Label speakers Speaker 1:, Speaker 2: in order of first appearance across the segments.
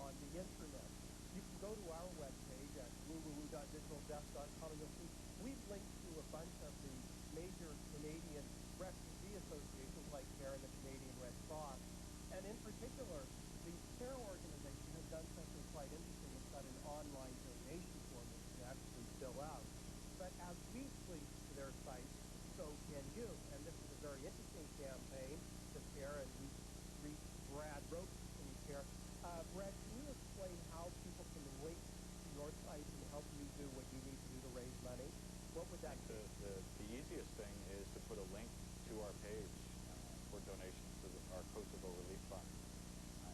Speaker 1: on the internet. You can go to our webpage at www.digitaldeath.com and you'll see we've linked to a bunch of the major Canadian refugee associations like CARE and the Canadian Red Cross. And in particular, the CARE organization has done something quite interesting. It's got an online donation form that you can actually fill out. But as we've linked to their site, so can you. And this is a very interesting campaign to CARE, and we've reached Brad Roach from CARE. Brad, can you explain how people can link to your site and help you do what you need to do to raise money? What would that be?
Speaker 2: The easiest thing is to put a link to our page for donations to our Kosovo Relief Fund.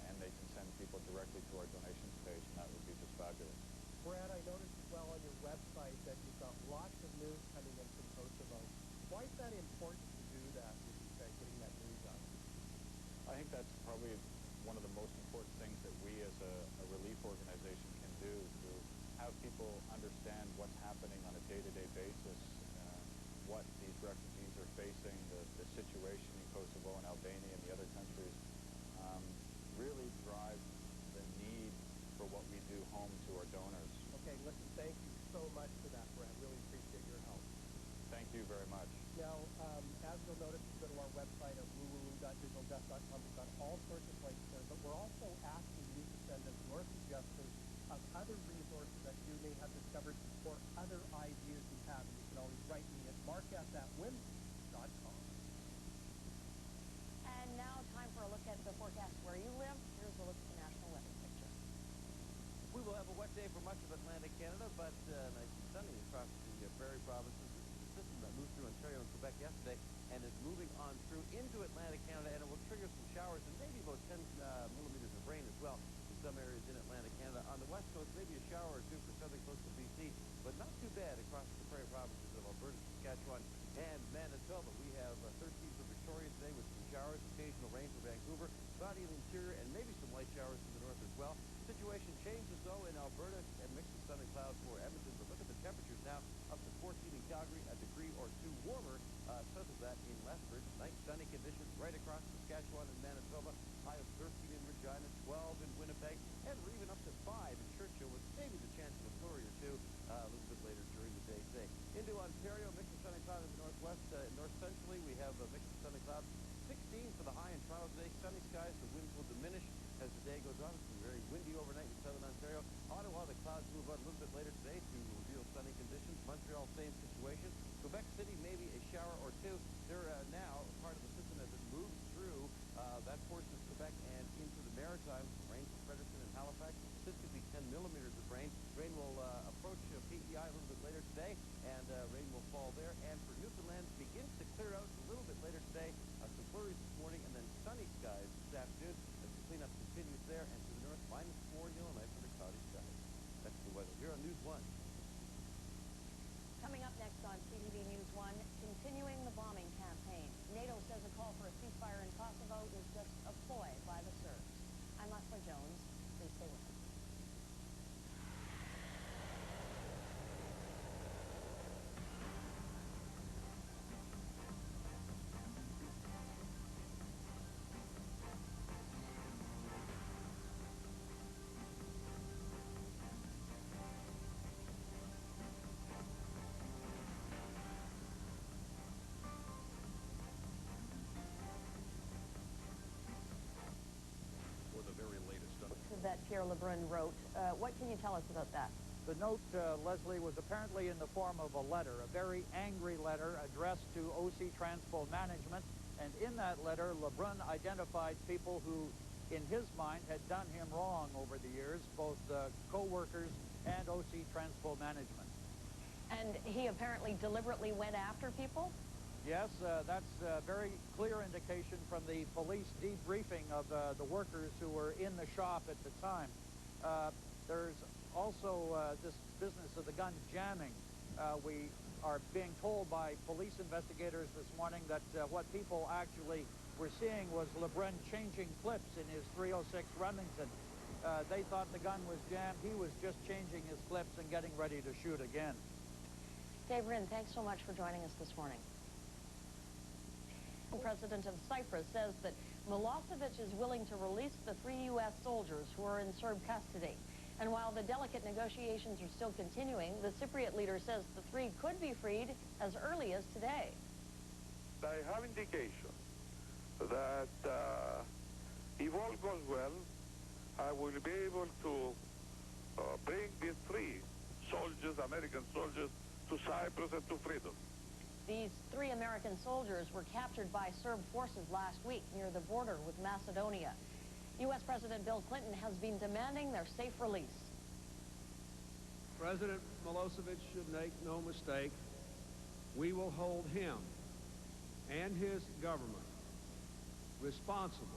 Speaker 2: And they can send people directly to our donations page, and that would be just fabulous.
Speaker 1: Brad, I noticed as well on your website that you've got lots of news coming in from Kosovo. Why is that important to do that, would you say, getting that news out?
Speaker 2: I think that's probably one of the most important things that we as a relief organization can do, to have people understand what's happening on a day-to-day basis, what these refugees are facing, the situation in Kosovo and Albania and the other countries, really drive the need for what we do home to our donors.
Speaker 1: Okay, listen, thank you so much for that, Brad. Really appreciate your help.
Speaker 2: Thank you very much.
Speaker 1: Now, as you'll notice, you go to our website at www.digitaldeath.com. We've got all sorts of links there, but we're also asking you to send us your suggestions of other resources that you may have discovered or other ideas you have. And you can always write me at mark@thatwim.com.
Speaker 3: And now time for a look at the forecast where you live. Here's a look at the national weather picture.
Speaker 4: We will have a wet day for much of Atlantic Canada, but nice and sunny across the prairie provinces. This is the system that moved through Ontario and Quebec yesterday and is moving on through into Atlantic Canada, and it will trigger some showers and maybe about 10 millimeters of rain as well in some areas in Atlantic Canada. On the west coast, maybe a shower or two for southern coastal BC, but not too bad across the prairie provinces of Alberta, Saskatchewan, and Manitoba. We have 13 for Victoria today with some showers, occasional rain for Vancouver, cloudy in the interior, and maybe some light showers in the north as well. Situation changes, though, in Alberta, and mixed with sun and clouds for Edmonton. But look at the temperatures now, up to 14 in Calgary, a degree or two warmer south of that in Lethbridge. Nice sunny conditions right across Saskatchewan and Manitoba. High of 13 in Regina, 12 in Winnipeg, and we're even up to 5 in Churchill with maybe the chance of a flurry or two a little bit later during the day today. Into Ontario, mixed with sun and cloud in the northwest. North centrally, we have a mix of sun and cloud. 16 for the high and trial today. Sunny skies. The winds will diminish as the day goes on. It's been very windy overnight in southern Ontario. Ottawa, the clouds move on a little bit later today to reveal sunny conditions. Montreal, same situation. Quebec City, maybe a shower or two. They're now part of the system as it moves through that portion of Quebec and into the Maritimes. Rain for Fredericton and Halifax. Statistically 10 millimeters of rain. Rain will approach PEI a little bit later today, and rain will fall there. And for Newfoundland, begins to clear out a little bit later today. Some flurries this morning, and then sunny skies this afternoon as the cleanup continues there. And to the north, -4 in Yellowknife under cloudy skies. That's the weather here on News 1.
Speaker 3: Coming up next on CTV News 1, continuing the bombing campaign. NATO says a call for a ceasefire in Kosovo is just a ploy by the Serbs. I'm Leslie Jones. Please stay with us. That Pierre Lebrun wrote. What can you tell us about that?
Speaker 5: The note, Leslie, was apparently in the form of a letter, a very angry letter addressed to OC Transpo Management. And in that letter, Lebrun identified people who, in his mind, had done him wrong over the years, both co-workers and OC Transpo Management.
Speaker 3: And he apparently deliberately went after people?
Speaker 5: Yes, that's a very clear indication from the police debriefing of the workers who were in the shop at the time. There's also this business of the gun jamming. We are being told by police investigators this morning that what people actually were seeing was Lebrun changing clips in his .306 Remington. They thought the gun was jammed. He was just changing his clips and getting ready to shoot again.
Speaker 3: Dave Rinn, thanks so much for joining us this morning. The president of Cyprus says that Milosevic is willing to release the 3 U.S. soldiers who are in Serb custody. And while the delicate negotiations are still continuing, the Cypriot leader says the 3 could be freed as early as today.
Speaker 6: I have indication that if all goes well, I will be able to bring these 3 soldiers, American soldiers, to Cyprus and to freedom.
Speaker 3: These 3 American soldiers were captured by Serb forces last week near the border with Macedonia. U.S. President Bill Clinton has been demanding their safe release.
Speaker 7: President Milosevic should make no mistake. We will hold him and his government responsible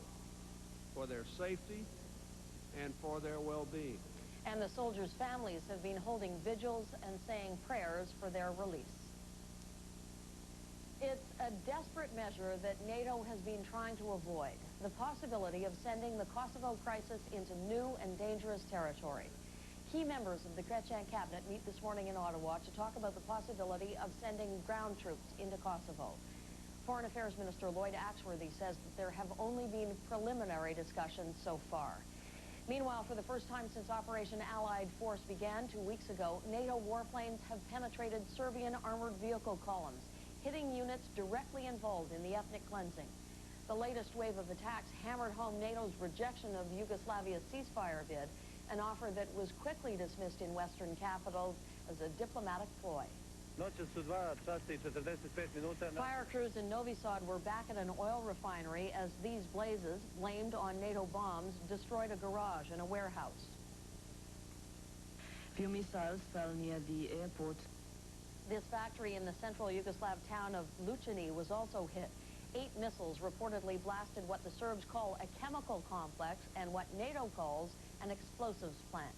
Speaker 7: for their safety and for their well-being.
Speaker 3: And the soldiers' families have been holding vigils and saying prayers for their release. It's a desperate measure that NATO has been trying to avoid, the possibility of sending the Kosovo crisis into new and dangerous territory. Key members of the Chrétien cabinet meet this morning in Ottawa to talk about the possibility of sending ground troops into Kosovo. Foreign Affairs Minister Lloyd Axworthy says that there have only been preliminary discussions so far. Meanwhile, for the first time since Operation Allied Force began 2 weeks ago, NATO warplanes have penetrated Serbian armored vehicle columns, hitting units directly involved in the ethnic cleansing. The latest wave of attacks hammered home NATO's rejection of Yugoslavia's ceasefire bid, an offer that was quickly dismissed in Western capitals as a diplomatic ploy. Fire crews in Novi Sad were back at an oil refinery as these blazes, blamed on NATO bombs, destroyed a garage and a warehouse.
Speaker 8: Few missiles fell near the airport.
Speaker 3: This factory in the central Yugoslav town of Lučani was also hit. 8 missiles reportedly blasted what the Serbs call a chemical complex and what NATO calls an explosives plant.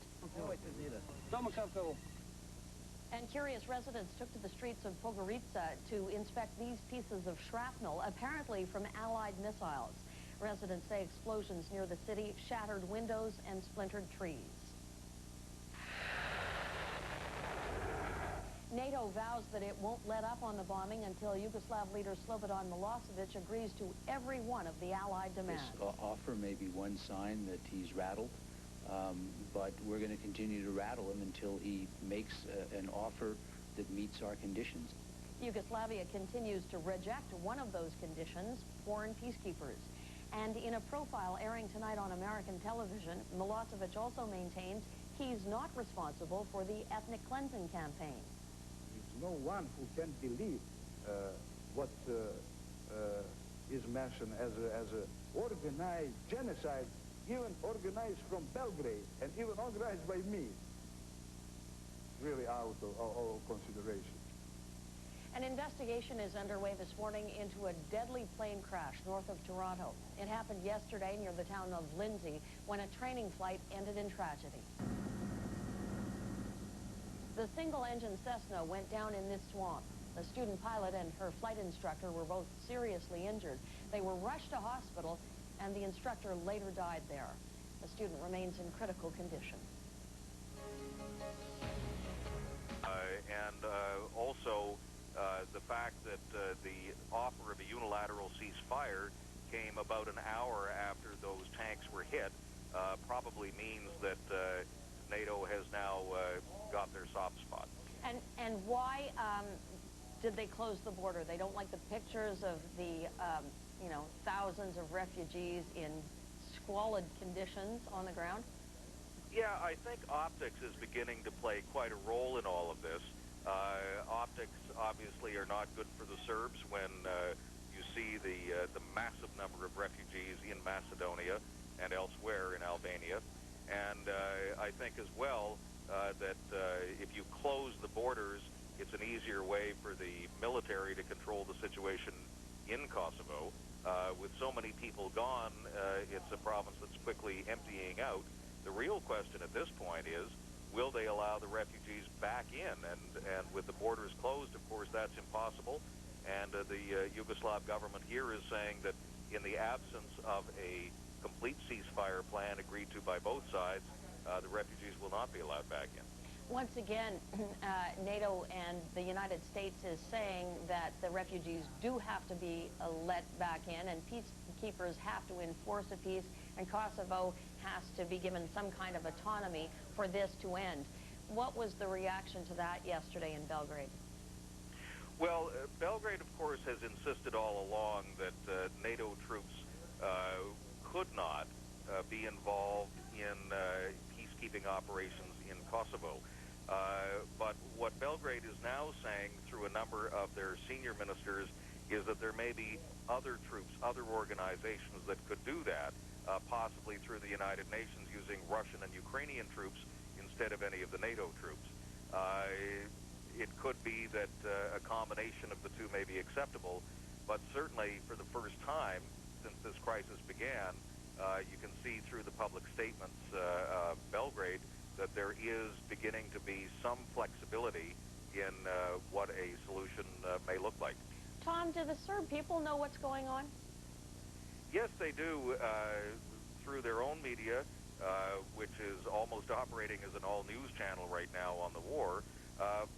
Speaker 3: And curious residents took to the streets of Podgorica to inspect these pieces of shrapnel, apparently from Allied missiles. Residents say explosions near the city shattered windows and splintered trees. NATO vows that it won't let up on the bombing until Yugoslav leader Slobodan Milosevic agrees to every one of the Allied demands.
Speaker 9: This offer may be one sign that he's rattled, but we're going to continue to rattle him until he makes an offer that meets our conditions.
Speaker 3: Yugoslavia continues to reject one of those conditions, foreign peacekeepers. And in a profile airing tonight on American television, Milosevic also maintains he's not responsible for the ethnic cleansing campaign.
Speaker 10: No one who can believe what is mentioned as a organized genocide, even organized from Belgrade and even organized by me, really out of consideration.
Speaker 3: An investigation is underway this morning into a deadly plane crash north of Toronto. It happened yesterday near the town of Lindsay when a training flight ended in tragedy. The single-engine Cessna went down in this swamp. The student pilot and her flight instructor were both seriously injured. They were rushed to hospital, and the instructor later died there. The student remains in critical condition.
Speaker 11: Also, the fact that the offer of a unilateral ceasefire came about an hour after those tanks were hit probably means that NATO has now got their soft spot.
Speaker 3: And why did they close the border? They don't like the pictures of the, thousands of refugees in squalid conditions on the ground?
Speaker 11: Yeah, I think optics is beginning to play quite a role in all of this. Optics obviously are not good for the Serbs when you see the massive number of refugees in Macedonia and elsewhere in Albania. And I think as well that if you close the borders, it's an easier way for the military to control the situation in Kosovo. With so many people gone, it's a province that's quickly emptying out. The real question at this point is, will they allow the refugees back in? And with the borders closed, of course, that's impossible. And the Yugoslav government here is saying that in the absence of a complete ceasefire plan agreed to by both sides, the refugees will not be allowed back in.
Speaker 3: Once again, NATO and the United States is saying that the refugees do have to be let back in, and peacekeepers have to enforce a peace, and Kosovo has to be given some kind of autonomy for this to end. What was the reaction to that yesterday in Belgrade?
Speaker 11: Well, Belgrade, of course, has insisted all along that NATO troops could not be involved in peacekeeping operations in Kosovo. But what Belgrade is now saying through a number of their senior ministers is that there may be other troops, other organizations that could do that, possibly through the United Nations using Russian and Ukrainian troops instead of any of the NATO troops. It could be that a combination of the two may be acceptable, but certainly for the first time since this crisis began, you can see through the public statements of Belgrade that there is beginning to be some flexibility in what a solution may look like.
Speaker 3: Tom, do the Serb people know what's going on?
Speaker 11: Yes, they do, through their own media, which is almost operating as an all-news channel right now on the war.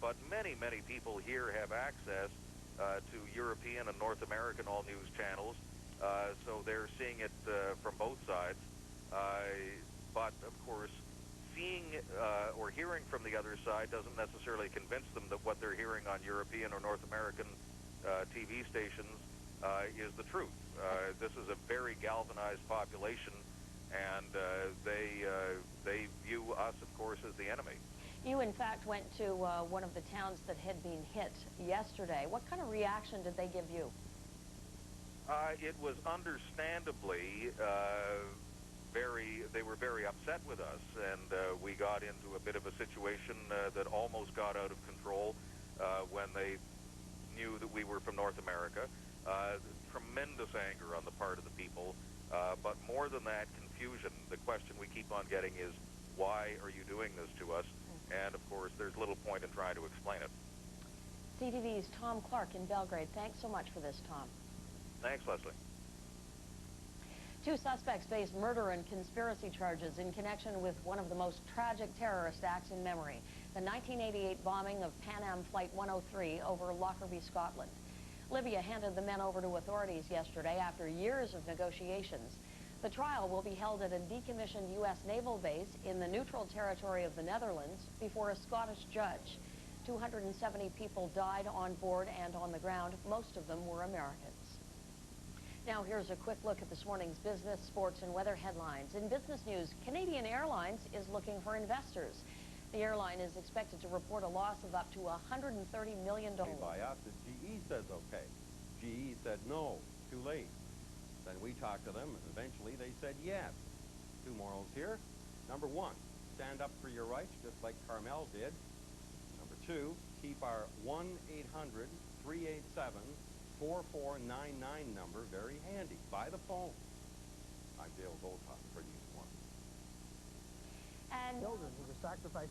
Speaker 11: But many, many people here have access to European and North American all-news channels, so they're seeing it from both sides. But, of course, seeing or hearing from the other side doesn't necessarily convince them that what they're hearing on European or North American TV stations is the truth. This is a very galvanized population, and they view us, of course, as the enemy.
Speaker 3: You, in fact, went to one of the towns that had been hit yesterday. What kind of reaction did they give you?
Speaker 11: It was understandably they were very upset with us, and we got into a bit of a situation that almost got out of control when they knew that we were from North America. Tremendous anger on the part of the people, but more than that, confusion. The question we keep on getting is, why are you doing this to us? And, of course, there's little point in trying to explain it.
Speaker 3: CTV's Tom Clark in Belgrade. Thanks so much for this, Tom.
Speaker 11: Thanks, Leslie.
Speaker 3: 2 suspects face murder and conspiracy charges in connection with one of the most tragic terrorist acts in memory, the 1988 bombing of Pan Am Flight 103 over Lockerbie, Scotland. Libya handed the men over to authorities yesterday after years of negotiations. The trial will be held at a decommissioned U.S. naval base in the neutral territory of the Netherlands before a Scottish judge. 270 people died on board and on the ground. Most of them were Americans. Now here's a quick look at this morning's business, sports, and weather headlines. In business news, Canadian Airlines is looking for investors. The airline is expected to report a loss of up to $130 million.
Speaker 4: By us, and GE says okay. GE said no, too late. Then we talked to them, and eventually they said yes. 2 morals here. Number 1, stand up for your rights, just like Carmel did. Number 2, keep our 1-800-387-4499 number very handy, by the phone. I'm Dale Goldtop for News 1.
Speaker 3: And
Speaker 1: children who were sacrificed